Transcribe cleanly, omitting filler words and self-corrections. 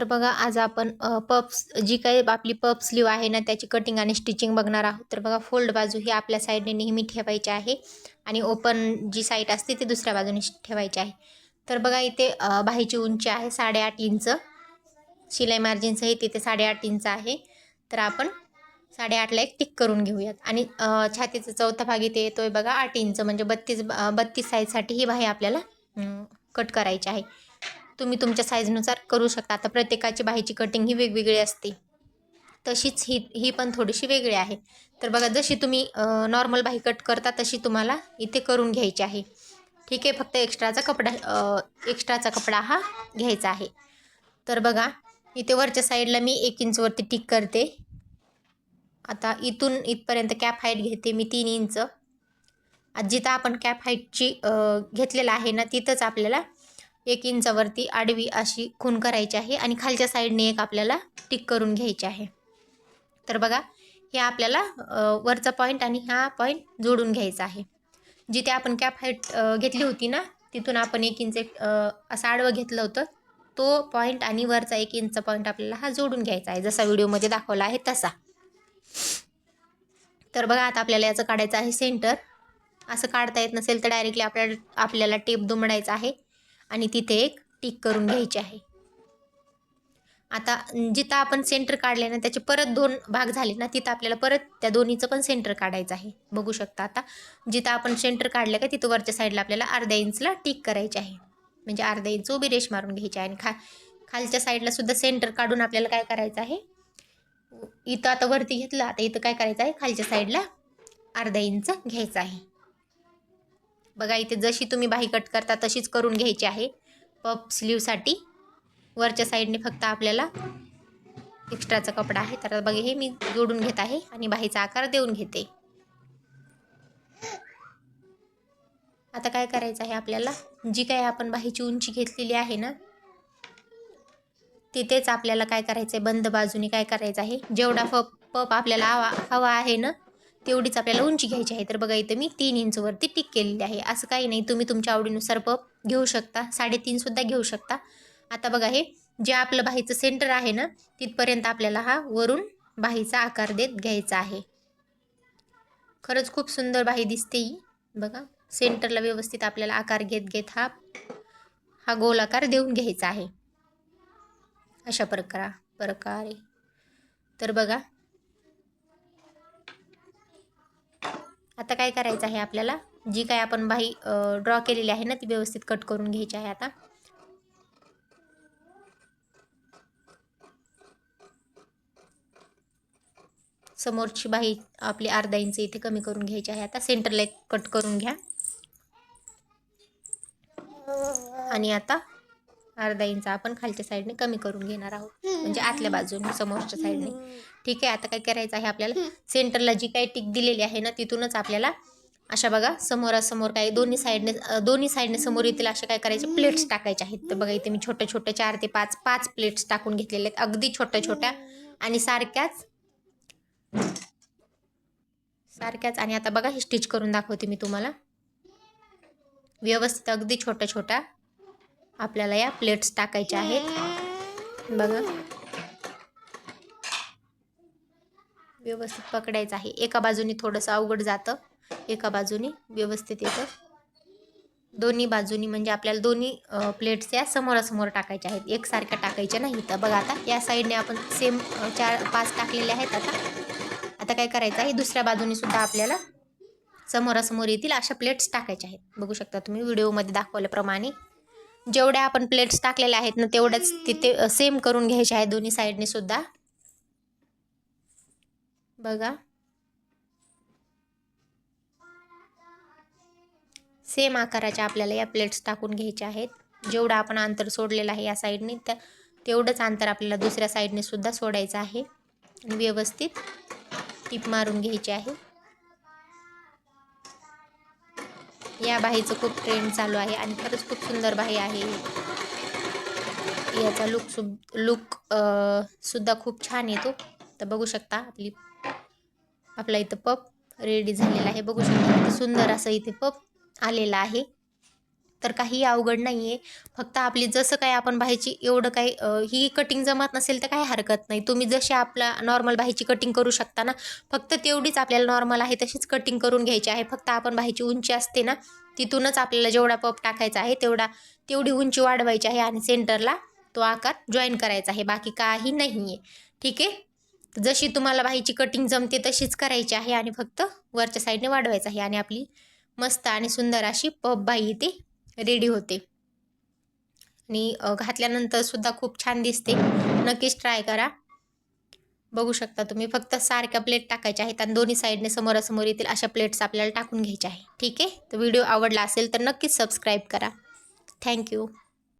तर बघा आज आपण पप्स जी काही आपली पप स्लीव आहे ना त्याची कटिंग आणि स्टिचिंग बघणार आहोत. तर बघा फोल्ड बाजू ही आपल्या साईडने नेहमी ठेवायची आहे आणि ओपन जी साईड असते ती दुसऱ्या बाजूने ठेवायची आहे. तर बघा इथे बाहीची उंची आहे 8.5 इंच, शिलाई मार्जिन सहित इथे 8.5 इंच आहे. तर आपण 8.5ला एक टिक करून घेऊयात आणि छातीचा चौथा भाग इथे येतोय बघा 8 इंच, म्हणजे 32 साईजसाठी ही बाही आपल्याला कट करायची आहे. तुम्ही तुमच्या साईजनुसार करू शकता. आता प्रत्येकाची बाहीची कटिंग ही वेगवेगळी असते, तशीच ही पण थोडीशी वेगळी आहे. तर बघा जशी तुम्ही नॉर्मल बाही कट करता तशी तुम्हाला इथे करून घ्यायची आहे. ठीक आहे, फक्त एक्स्ट्राचा कपडा हा घ्यायचा आहे. तर बघा इथे वरच्या साईडला मी 1 इंचवरती टिक करते. आता इथून इथपर्यंत कॅप हाईट घेते मी 3 इंच. जिथं आपण कॅप हाईटची घेतलेलं आहे ना तिथंच आपल्याला 1 इंचावरती आडवी अशी खूण करायची आहे आणि खालच्या साईडने एक आपल्याला टिक करून घ्यायची आहे. तर बघा हे आपल्याला वरचा पॉईंट आणि हा पॉईंट जोडून घ्यायचा आहे. जिथे आपण कॅप हाईट घेतली होती ना तिथून आपण 1 इंच असं आडवं घेतलं होतं, तो पॉईंट आणि वरचा 1 इंचचा पॉईंट आपल्याला हा जोडून घ्यायचा आहे, जसा व्हिडिओमध्ये दाखवला आहे तसा. तर बघा आता आपल्याला याचं काढायचं आहे सेंटर. असं काढता येत नसेल तर डायरेक्टली आपल्याला टेप दुमडायचा आहे आणि तिथे एक टिक करून घ्यायची आहे. आता जिथं आपण सेंटर काढले ना त्याचे परत 2 भाग झाले ना तिथं आपल्याला परत त्या दोन्हीचं पण सेंटर काढायचं आहे. बघू शकता आता जिथं आपण सेंटर काढलं का तिथं वरच्या साईडला आपल्याला अर्ध्या इंचला टिक करायची आहे, म्हणजे अर्ध्या इंच उभी रेष मारून घ्यायची आहे. आणि खालच्या साईडला सुद्धा सेंटर काढून आपल्याला काय करायचं आहे, इथं आता वरती घेतलं, आता इथं काय करायचं आहे खालच्या साईडला अर्धा इंच घ्यायचं आहे. बघा इथे जशी तुम्ही बाही कट करता तशीच करून घ्यायची आहे पप स्लीवसाठी. वरच्या साईडने फक्त आपल्याला एक्स्ट्राचा कपडा आहे. तर बघा हे मी जोडून घेत आहे आणि बाहीचा आकार देऊन घेते. आता काय करायचं आहे आपल्याला, जी काही आपण बाहीची उंची घेतलेली आहे ना तिथेच आपल्याला काय करायचं आहे, बंद बाजूने काय करायचं आहे, जेवढा पप आपल्याला हवा आहे ना तेवढीच आपल्याला उंची घ्यायची आहे. तर बघा इथं मी 3 इंचवरती टिक केलेली आहे. असं काही नाही, तुम्ही तुमच्या आवडीनुसार पप घेऊ शकता, 3.5 सुद्धा घेऊ शकता. आता बघा हे जे आपलं बाहीचं सेंटर आहे ना तिथपर्यंत आपल्याला हा वरून बाहीचा आकार देत घ्यायचा आहे. खरंच खूप सुंदर बाही दिसते ही. बघा सेंटरला व्यवस्थित आपल्याला आकार घेत घेत हा गोल आकार देऊन घ्यायचा आहे अशा प्रकारे. तर बघा आता काय करायचं आहे आपल्याला, जी काय आपण बाही ड्रॉ केलेली आहे ना ती व्यवस्थित कट करून घ्यायची आहे. आता समोरची बाही आपली अर्धा इंच इथे कमी करून घ्यायची आहे. आता सेंटरला एक कट करून घ्या आणि आता अर्धा इंच आपण खालच्या साईडने कमी करून घेणार आहोत, म्हणजे आतल्या बाजूने समोरच्या साईडने. ठीक आहे, आता काय करायचं आहे आपल्याला, सेंटरला जी काही टिक दिलेली आहे ना तिथूनच आपल्याला अशा बघा समोरासमोर काही दोन्ही साईडने समोर येतील अशा काय करायचे प्लेट्स टाकायच्या आहेत. तर बघा इथे मी छोट्या 4 ते 5 प्लेट्स टाकून घेतलेल्या आहेत, अगदी छोट्या आणि सारख्याच. आणि आता बघा हे स्टिच करून दाखवते मी तुम्हाला. व्यवस्थित अगदी छोट्या आपल्याला या प्लेट्स टाकायच्या आहेत. बघा व्यवस्थित पकडायचं आहे. एका बाजूने थोडंसं अवघड जातं, एका बाजूने व्यवस्थित येतं. दोन्ही बाजूनी म्हणजे आपल्याला दोन्ही प्लेट्स या समोरासमोर टाकायच्या आहेत, एकसारख्या टाकायच्या नाही. तर बघा आता या साईडने आपण सेम 4-5 टाकलेले आहेत. आता काय करायचं आहे, दुसऱ्या बाजूने सुद्धा आपल्याला समोरासमोर येतील अशा प्लेट्स टाकायच्या आहेत. बघू शकता तुम्ही व्हिडिओमध्ये दाखवल्याप्रमाणे. जेवढ्या आपण प्लेट्स टाकलेल्या आहेत ना तेवढ्याच तिथे सेम करून घ्यायच्या आहेत दोन्ही साईडने सुद्धा. बघा सेम आकाराच्या आपल्याला या प्लेट्स टाकून घ्यायच्या आहेत. जेवढं आपण अंतर सोडलेलं आहे या साईडने तेवढंच अंतर आपल्याला दुसऱ्या साईडने सुद्धा सोडायचं आहे आणि व्यवस्थित टिप मारून घ्यायची आहे. या बाहीचं खूप ट्रेंड चालू आहे आणि खरंच खूप सुंदर बाही आहे. याचा लुक सुद्धा खूप छान येतो. तर बघू शकता आपला इथं पप रेडी झालेला आहे. बघू शकता किती सुंदर असं इथे पप आलेला आहे. तर काही अवघड नाही आहे. फक्त आपली जसं काय आपण बाहीची एवढं काही ही कटिंग जमत नसेल तर काही हरकत नाही. तुम्ही जशी आपला नॉर्मल बाहीची कटिंग करू शकता ना, फक्त तेवढीच आपल्याला नॉर्मल आहे तशीच कटिंग करून घ्यायची आहे. फक्त आपण बाहीची उंची असते ना, तिथूनच आपल्याला जेवढा पप टाकायचा आहे तेवढी उंची वाढवायची आहे आणि सेंटरला तो आकार जॉईन करायचा आहे. बाकी काही नाही आहे. ठीक आहे. जशी तुम्हाला बाहीची कटिंग जमते तशीच करायची आहे आणि फक्त वरच्या साईडने वाढवायचं आहे आणि आपली मस्त आणि सुंदर अशी पप बाही इथे रेडी होते. आणि घातल्यानंतर सुद्धा खूप छान दिसते. नक्कीच ट्राय करा. बघू शकता तुम्ही फक्त सारख्या प्लेट टाकायच्या आहेत आणि दोन्ही साईडने समोरासमोर येतील अशा प्लेट्स आपल्याला टाकून घ्यायच्या आहे. ठीक आहे. तर व्हिडिओ आवडला असेल तर नक्कीच सबस्क्राईब करा. थँक्यू.